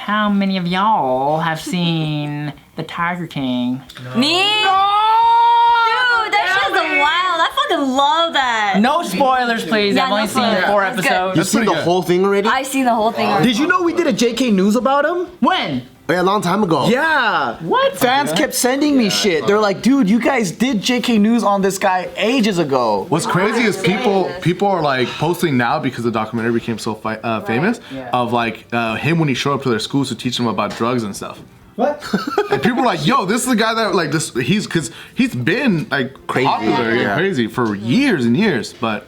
how many of y'all have seen the Tiger King? Me? Dude, that shit's wild. I fucking love that. No spoilers, please. Yeah, I've only no seen spoilers. 4 That's good. episodes. You've seen the whole thing already? I've seen the whole thing already. Did you know we did a JK News about him? When? Yeah, a long time ago. Yeah. What? Fans kept sending me shit. They're like, dude, you guys did JK News on this guy ages ago. What's crazy is people are like posting now because the documentary became so famous of like him when he showed up to their schools to teach them about drugs and stuff. What? And people are like, yo, this is the guy that like this. He's been like Crazy. popular and Yeah. crazy for years and years, but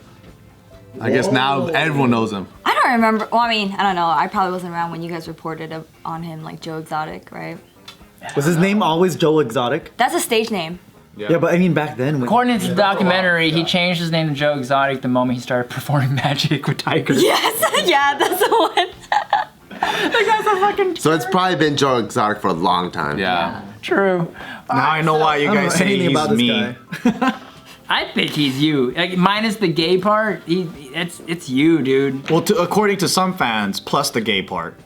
I guess now everyone knows him. I don't remember. Well, I mean, I don't know. I probably wasn't around when you guys reported on him, like Joe Exotic, right? Was his name always Joe Exotic? That's a stage name. Yeah, but I mean back then. When According to the documentary, he changed his name to Joe Exotic the moment he started performing magic with tigers. Yes, yeah, that's the one. So it's probably been Joe Exotic for a long time. Yeah. True. now I know why you I don't guys know say anything he's about this me. guy. I think he's you. Like minus the gay part, it's you, dude. Well, according to some fans, plus the gay part.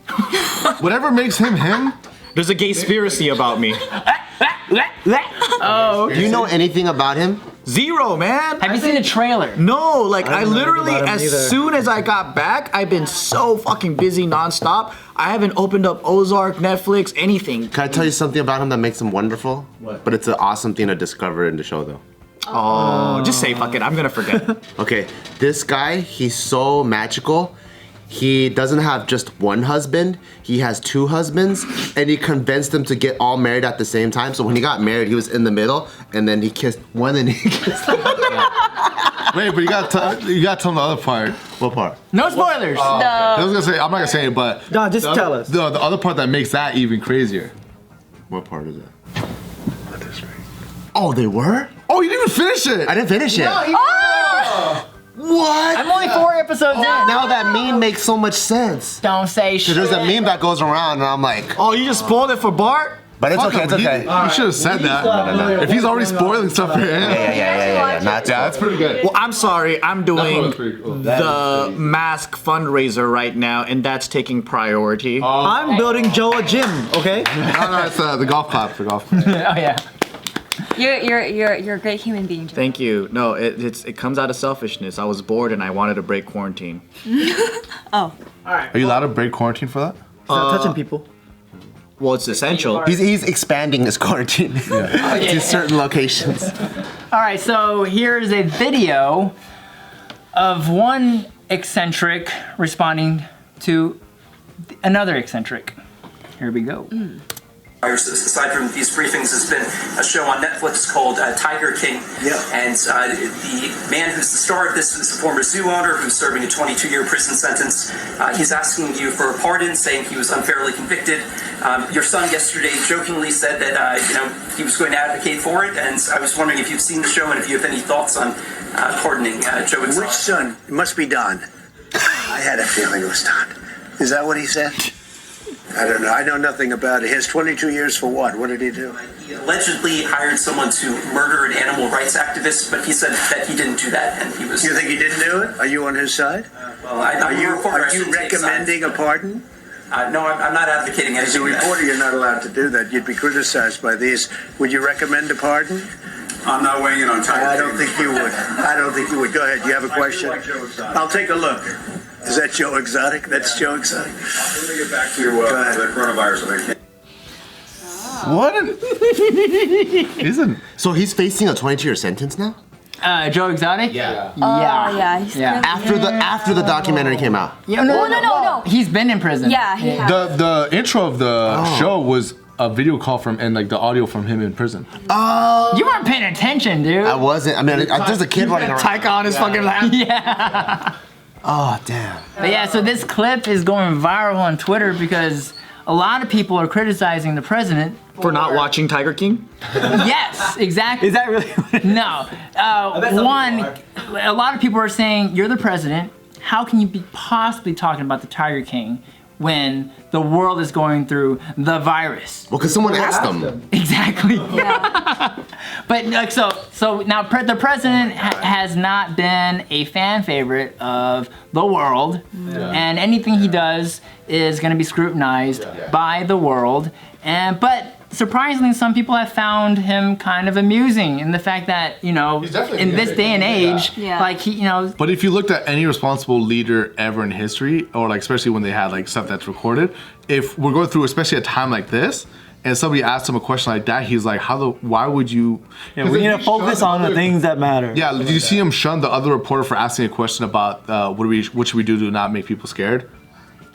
Whatever makes him him. There's a gay-spiracy about me. Oh. Do you know anything about him? Zero, man. Have you seen the trailer? No, like I don't know literally, anything about him as either. soon as I got back, I've been so fucking busy nonstop. I haven't opened up Ozark, Netflix, anything. Can I tell you something about him that makes him wonderful? What? But it's an awesome thing to discover in the show, though. Oh, just say fuck it. I'm gonna forget. Okay, this guy, he's so magical. He doesn't have just one husband, he has 2 husbands, and he convinced them to get all married at the same time. So when he got married, he was in the middle, and then he kissed one and he kissed the other. Wait, but you gotta tell them the other part. What part? No spoilers. I was gonna say, I'm not gonna say it, but No, just tell us. the other part that makes that even crazier. What part is it? Oh, they were? Oh, you didn't even finish it. I didn't finish it. What? I'm only 4 episodes in. Now that meme makes so much sense. Don't say shit. There's a meme that goes around, and I'm like, Oh, you just spoiled it for Bart? but it's Fuck okay, him. it's okay. You should have said that. If he's already spoiling stuff for him. Yeah. Not Yeah, that's pretty good. Well, I'm sorry. I'm doing was pretty cool. the mask fundraiser right now, and that's taking priority. I'm building Joe a gym, okay? No, it's the golf clap. The golf clap. Oh yeah. You're a great human being, Joe. Thank you. No, it comes out of selfishness. I was bored and I wanted to break quarantine. Oh. Are you allowed to break quarantine for that? Stop touching people. Well, it's essential. He's expanding his quarantine to certain locations. All right, so here's a video of one eccentric responding to another eccentric. Here we go. Aside from these briefings, there's been a show on Netflix called Tiger King. Yeah. And the man who's the star of this is a former zoo owner who's serving a 22-year prison sentence. He's asking you for a pardon, saying he was unfairly convicted. Your son yesterday jokingly said that he was going to advocate for it, and I was wondering if you've seen the show and if you have any thoughts on pardoning Joe Exotic. Which son? It must be Don. I had a feeling it was Don. Is that what he said? I don't know. I know nothing about it. He has 22 years for what? What did he do? He allegedly hired someone to murder an animal rights activist, but he said that he didn't do that, and he was. You think he didn't do it? Are you on his side? Well, Are you recommending a pardon? No, I'm not advocating As a anything. reporter, you're not allowed to do that. You'd be criticized by these. Would you recommend a pardon? I'm not weighing in on Tiger I King. don't think you would. I don't think you would. Go ahead. You have a question? I'll take a look. Is that Joe Exotic? That's Joe Exotic. Let me get back to the coronavirus. What? Isn't? So he's facing a 22-year sentence now? Joe Exotic? Yeah. Oh, yeah. He's Yeah. After the documentary came out. Yeah, No. He's been in prison. Yeah, he has. The intro of the show was a video call from and like the audio from him in prison. You weren't paying attention, dude. I wasn't. I mean, there's a kid running around. Taika on his fucking lap. Yeah. Oh, damn. But yeah, so this clip is going viral on Twitter because a lot of people are criticizing the president For not watching Tiger King? Yes, exactly. Is that really what it is? No. One, a lot of people are saying, you're the president. How can you be possibly talking about the Tiger King when the world is going through the virus? Well, because someone asked them. Exactly. Yeah. But like so now the president has not been a fan favorite of the world, and anything he does is going to be scrutinized by the world. But surprisingly, some people have found him kind of amusing in the fact that, you know, in this day and age, like he, you know. But if you looked at any responsible leader ever in history, or like especially when they had like stuff that's recorded, if we're going through especially a time like this, and somebody asked him a question like that, he's like, why would you? Yeah, we need to focus on the things that matter. Yeah, did you see him shun the other reporter for asking a question about what should we do to not make people scared?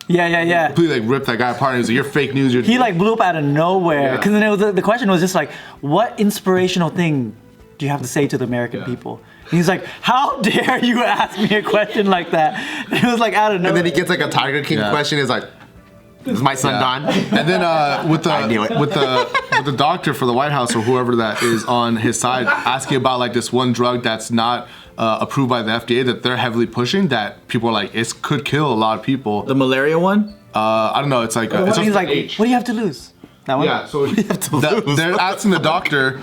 Yeah. Completely like ripped that guy apart. He was like, "You're fake news." He like blew up out of nowhere. Because then the question was just like, what inspirational thing do you have to say to the American people? And he's like, how dare you ask me a question like that? And it was like out of nowhere. And then he gets like a Tiger King question. He's like, "Is my son Don?" And then with the doctor for the White House or whoever that is on his side asking about like this one drug that's not approved by the FDA that they're heavily pushing, that people are like, it could kill a lot of people. The malaria one? I don't know. It's like he's like, what do you have to lose? That one? Yeah, so they're asking the doctor.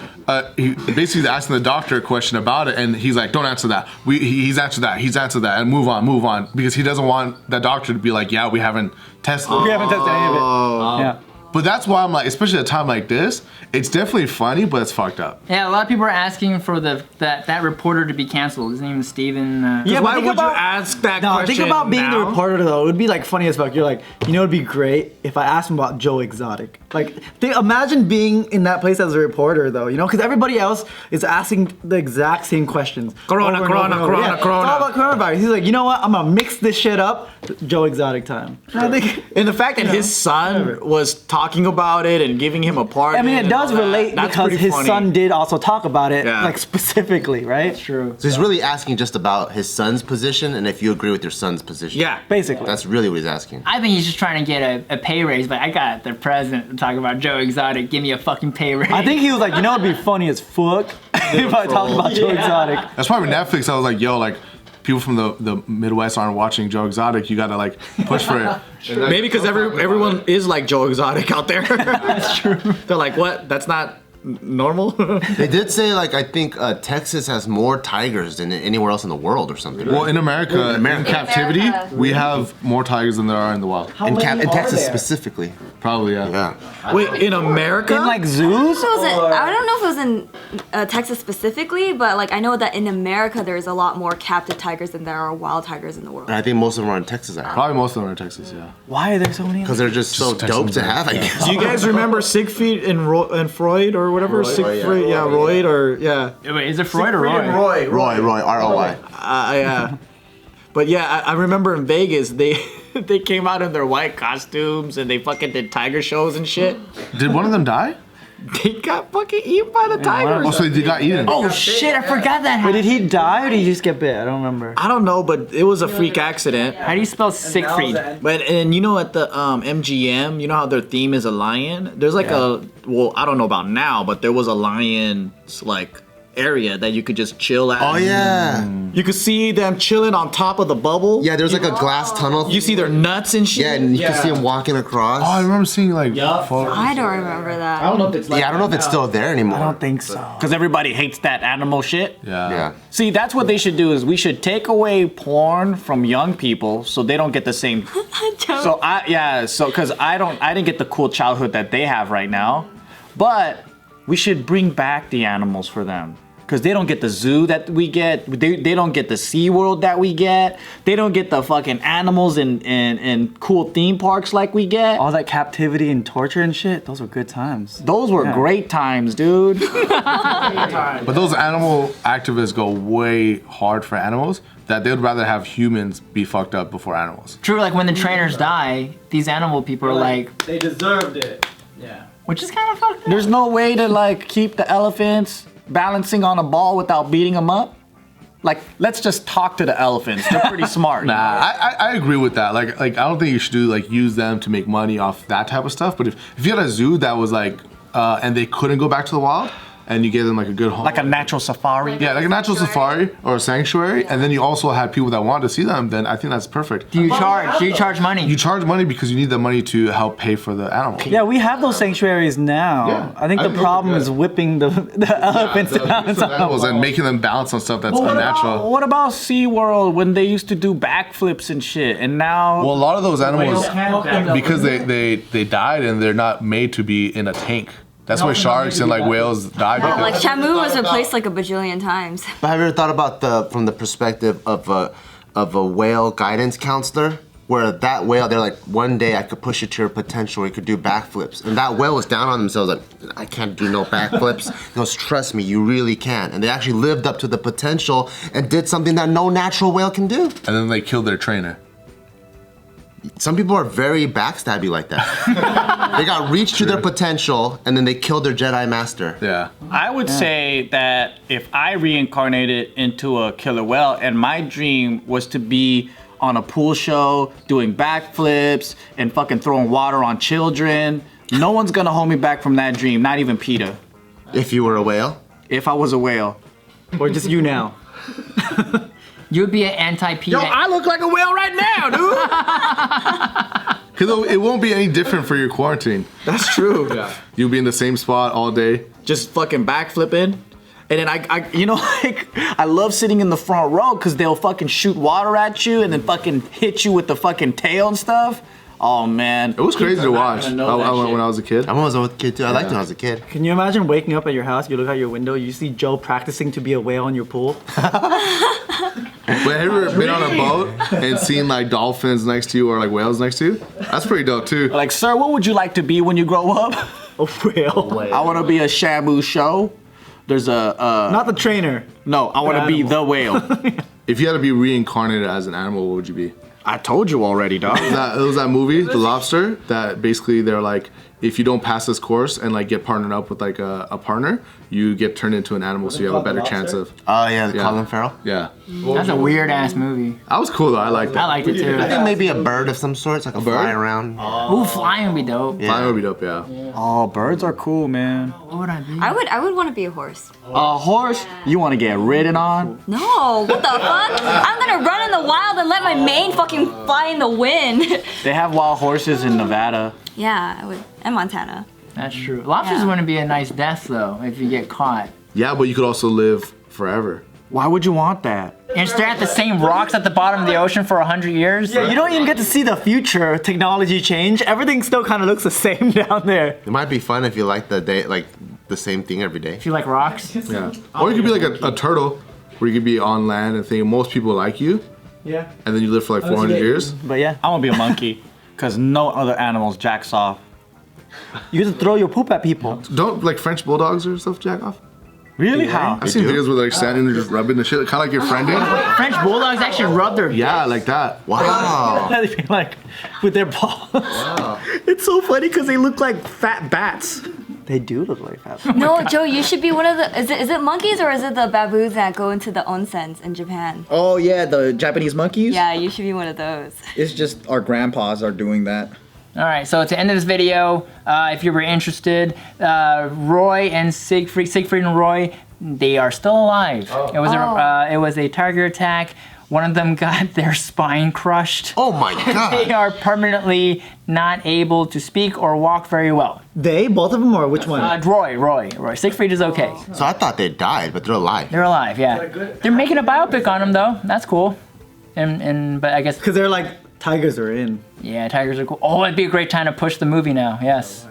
Basically asking the doctor a question about it, and he's like, "Don't answer that. He's answered that. He's answered that, and move on," because he doesn't want that doctor to be like, "Yeah, we haven't tested. We haven't tested any of it." Yeah. But that's why I'm like, especially at a time like this, it's definitely funny, but it's fucked up. Yeah, a lot of people are asking for that reporter to be canceled. His name is Steven. Yeah, why would you ask that question? Think about being now? the reporter though. It would be like funny as fuck. You're like, you know, it'd be great if I asked him about Joe Exotic. Like, imagine being in that place as a reporter though. You know, because everybody else is asking the exact same questions. Corona. It's all about coronavirus. He's like, you know what? I'm gonna mix this shit up. Joe Exotic time. And the fact that his son was talking about it and giving him a part. I mean, it does relate because his son did also talk about it, like specifically, right? True. So he's really asking just about his son's position and if you agree with your son's position. Yeah, basically. That's really what he's asking. I think he's just trying to get a pay raise, but I got the president to talk about Joe Exotic. Give me a fucking pay raise. I think he was like, you know, it'd be funny as fuck if I talked about Joe Exotic. That's probably Netflix. I was like, yo, like, people from the Midwest aren't watching Joe Exotic. You gotta like push for it. Maybe because everyone is like Joe Exotic out there. That's true. They're like, what? That's not normal? They did say like I think Texas has more tigers than anywhere else in the world or something. Well, in America, in captivity, we have more tigers than there are in the wild. In Texas specifically. Probably, yeah. Wait, in America? In like zoos? I don't know if it was in Texas specifically, but like I know that in America there's a lot more captive tigers than there are wild tigers in the world. And I think most of them are in Texas. Probably most of them are in Texas, yeah. Why are there so many? Because they're just so dope to have, I guess. Do you guys remember Siegfried and Freud or whatever? Siegfried, Royd or Wait, is it Freud or Roy? Roy, R-O-Y. Yeah. But yeah, I remember in Vegas they came out in their white costumes and they fucking did tiger shows and shit. Did one of them die? They got fucking eaten by the tigers. Oh, so they got eaten. Oh shit, I forgot that Wait, happened. did he die or did he just get bit? I don't remember. I don't know, but it was a freak accident. How do you spell Siegfried? But and you know at the MGM, you know how their theme is a lion? There's like I don't know about now, but there was a lion's like area that you could just chill at. Oh yeah. You could see them chilling on top of the bubble. Yeah, there's like a glass tunnel. You see their nuts and shit. Yeah, and you can see them walking across. Oh, I remember seeing like photos. I don't remember that. I don't know if it's like I don't know if it's still there anymore. I don't think so. because everybody hates that animal shit. Yeah. See, that's what they should do is we should take away porn from young people so they don't get the same. So because I didn't get the cool childhood that they have right now, but we should bring back the animals for them. Because they don't get the zoo that we get. They don't get the SeaWorld that we get. They don't get the fucking animals in cool theme parks like we get. All that captivity and torture and shit, those were good times. Those were great times, dude. But those animal activists go way hard for animals that they would rather have humans be fucked up before animals. True, like when the trainers die, these animal people are like, they deserved it. Yeah. which is kind of fucked up. There's no way to like keep the elephants balancing on a ball without beating them up. Like, let's just talk to the elephants. They're pretty smart. Nah, I agree with that. Like I don't think you should use them to make money off that type of stuff. But if you had a zoo that was like, and they couldn't go back to the wild, and you gave them like a good home. Like a natural safari. Yeah, like a natural safari or a sanctuary, and then you also had people that wanted to see them. Then I think that's perfect. Do you charge money? You charge money because you need the money to help pay for the animal. Yeah, we have those sanctuaries now. Yeah. I think the problem is whipping the elephants to balance on Animals and making them balance on stuff that's unnatural. What about SeaWorld when they used to do backflips and shit, and now? Well, a lot of those animals, because they died and they're not made to be in a tank. That's why sharks and like whales die. Yeah, like Shamu was replaced like a bajillion times. But have you ever thought about from the perspective of a whale guidance counselor? Where that whale, they're like, one day I could push it to your potential, you could do backflips. And that whale was down on themselves like, I can't do no backflips. He goes, trust me, you really can. And they actually lived up to the potential and did something that no natural whale can do. And then they killed their trainer. Some people are very backstabby like that. They got reached to their potential and then they killed their Jedi master. Yeah. I would say that if I reincarnated into a killer whale and my dream was to be on a pool show, doing backflips and fucking throwing water on children, no one's gonna hold me back from that dream, not even PETA. If you were a whale? If I was a whale. Or just you now. You'd be an anti-PETA. Yo, I look like a whale right now, dude! Because it won't be any different for your quarantine. That's true. Yeah. You'll be in the same spot all day. Just fucking backflipping. And then I you know, like, I love sitting in the front row because they'll fucking shoot water at you and then fucking hit you with the fucking tail and stuff. Oh, man. It was crazy to watch when I was a kid. I was a kid too. I liked it when I was a kid. Can you imagine waking up at your house, you look out your window, you see Joe practicing to be a whale in your pool? But have you ever been on a boat and seen like dolphins next to you or like whales next to you? That's pretty dope too. Like, sir, what would you like to be when you grow up? A whale. I want to be a Shamu show. There's a... Not the trainer. No, I want to be the whale. If you had to be reincarnated as an animal, what would you be? I told you already, dog. It was that movie, The Lobster, that basically they're like, if you don't pass this course and like get partnered up with like a partner, you get turned into an animal, so you have a better chance of. Oh yeah, Colin Farrell. Yeah. That's a weird ass movie. That was cool though. I liked it. I liked it too. I think maybe a bird of some sort, like a fly around. Ooh, flying would be dope. Flying would be dope, yeah. Oh, birds are cool, man. What would I be? I would want to be a horse. A horse? You want to get ridden on? No, what the fuck? I'm gonna run in the wild and let my mane fucking fly in the wind. They have wild horses in Nevada. Yeah, I would. And Montana. That's true. Lobsters Yeah. wouldn't be a nice death though if you get caught. Yeah, but you could also live forever. Why would you want that? And stare at the same rocks at the bottom of the ocean for 100 years? Yeah, you don't even get to see the future technology change. Everything still kind of looks the same down there. It might be fun if you like the same thing every day. If you like rocks? Yeah. Or you could be like a turtle, where you could be on land and think most people like you, Yeah. and then you live for like 400 years. But yeah, I want to be a monkey, because no other animals jacks off. you get to throw your poop at people. Don't like French bulldogs or stuff jack off? Really? How? I've seen videos where they're like standing there just rubbing the shit, kind of like your friend did. French bulldogs actually rub their Yeah, like that. Wow. They be like with their paws. It's so funny because they look like fat bats. They do look like fat bats. No, Joe, you should be one of the. Is it monkeys or is it the baboons that go into the onsens in Japan? Oh yeah, the Japanese monkeys? Yeah, you should be one of those. It's just our grandpas are doing that. All right, so to end of this video, if you were interested, Roy and Siegfried and Roy, they are still alive. It was a tiger attack. One of them got their spine crushed. Oh my god. They are permanently not able to speak or walk very well. They? Both of them or which one? Roy. Siegfried is okay. So I thought they died, but they're alive. They're alive, yeah. They're making a biopic on them though. That's cool. But I guess Because they're like, tigers are in. yeah, tigers are cool. Oh, it'd be a great time to push the movie now. Yes.